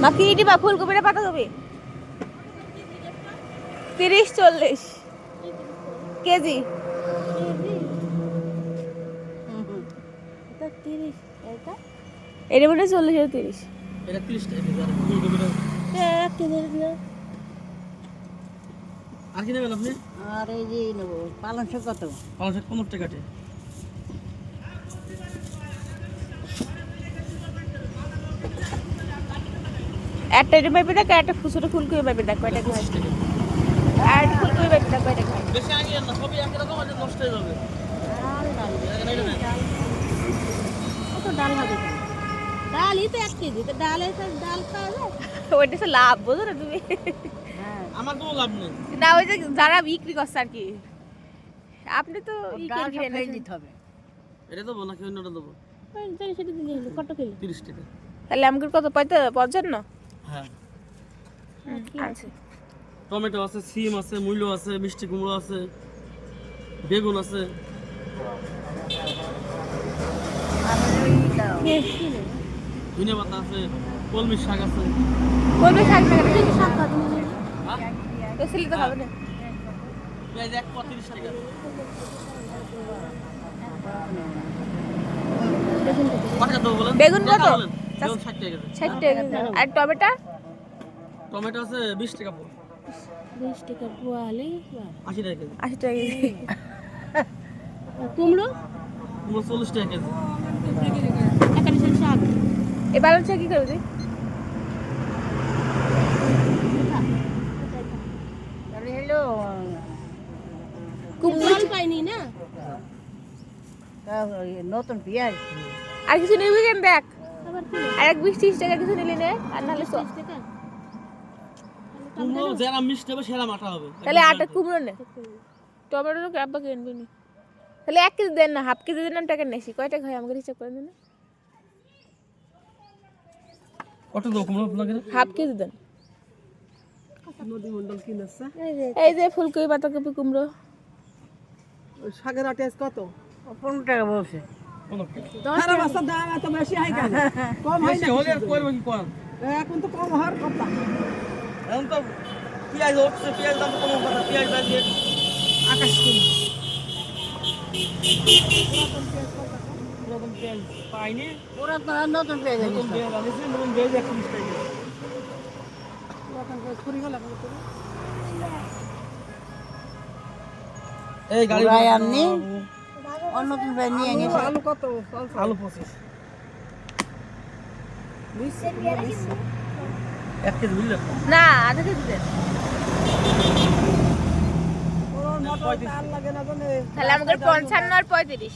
মাকি দিবা ফুলকপিটা পাতাকপি 30-40 কেজি। এটা 30 এটা এর মধ্যে 40 আর 30 এটা 30 টাকা কেজি আর ফুলকপিটা এক কেজি দিলে আর কি নেবেন আপনি? আর এই যে নেব পালং শাক কত? পালং শাক 15 টাকা একটা মেপে দেখো, একটা ছোট ফুলকপি মেপে দেখো, এটা খাই আর ফুলকপি মেপে দেখো, এটা খাই। বেশি আগে না, সবই একই রকম আছে, নষ্ট হয়ে যাবে। কত ডাল হবে? ডালই তো 1 কেজি, তো ডাল খাওয়া যায়? ওইটা তো লাভ, বুঝো না তুমি? হ্যাঁ আমার কোনো লাভ নেই। না, ওই যে যারা বিক্রি করছে আর কি, আপনি তো ডাল ফেলে দিতে হবে। এটা দেবো নাকি অন্যটা দেবো? সেটা দিলে হলো কত কিলো? 30 টাকা। তাহলে আমাকে কত পাইতে 55? হ্যাঁ। আছে টমেটো আছে, সিম আছে, মূলো আছে, মিষ্টি কুমড়ো আছে, বেগুন আছে। ধনিয়া পাতা আছে, কলমি শাক আছে। বলবে শাক না কেন? শাক কত নিলে? তো ছেলে তো খাবে না। পেঁয়াজ 1 পা 30 টাকা। কত দেবো বলেন? বেগুন কত? বলেন। বেগুন 60 টাকা কেজি। 60 টাকা কেজি। আর টমেটো টমেটো আছে 20 টাকা পোয়া। 20 টাকা পোয়ালি 80 টাকা কেজি। 80 টাকা কেজি। কুমড়ো কুমড়ো 40 টাকা কেজি। এখানে শাক এই বালান্সটা কি করবে তুই? তাহলে হলো কুমড়ো পাইনি না নতুন পেঁয়াজ আর কিছু নিবি কেন দেখ? আবার কি আর এক 20-30 টাকা কিছু নিলি নে, আর নাহলে 30 টাকা কুমড়ো যারা মিষ্টি হবে সেরা মাঠা হবে। তাহলে 8 কুমড়ো নে। টমেটো তো আব্বা কিনবি নি। তাহলে 1 কেজি দেন না, হাফ কেজি দেন, আমি টাকা নেছি। কয় টাকা হয় আমাকে হিসাব করে দেন না। কত দেবো কুমড়ো আপনাকে? হাফ কেজি দেন। নদী মন্ডল কিনেছে। এই যে ফুলকপি, পাতাকপি, কুমড়ো। ওই শাকের আটি আজ কত? 15 টাকা বলছে 15 টাকা। 10 টাকা মাছের দাম এত বেশি হয় কেন? কম হয় বেশি না হলে আর করবো কি কম? এখন তো কম হওয়ার কথা। এখন তো পেঁয়াজ হচ্ছে, পেঁয়াজ দাম কম কথা, পেঁয়াজ বাজে আকাশ কুমড়ো। এরকম পেঁয়াজ পাইনি। ওরা তো আর নতুন পেঁয়াজ নতুন পেঁয়াজ আনিছি, নতুন পেঁয়াজ 120 টাকা। এই গাড়ি ওরাই আননি অন্য নতুন পেঁয়াজ নিয়ে এনেছে আলু কত? আলু 25 1 কেজি বুঝলেন? না, আধা কেজি দেন। মটর ডাল লাগে না জানে? তাহলে আমাকে 55 আর 35।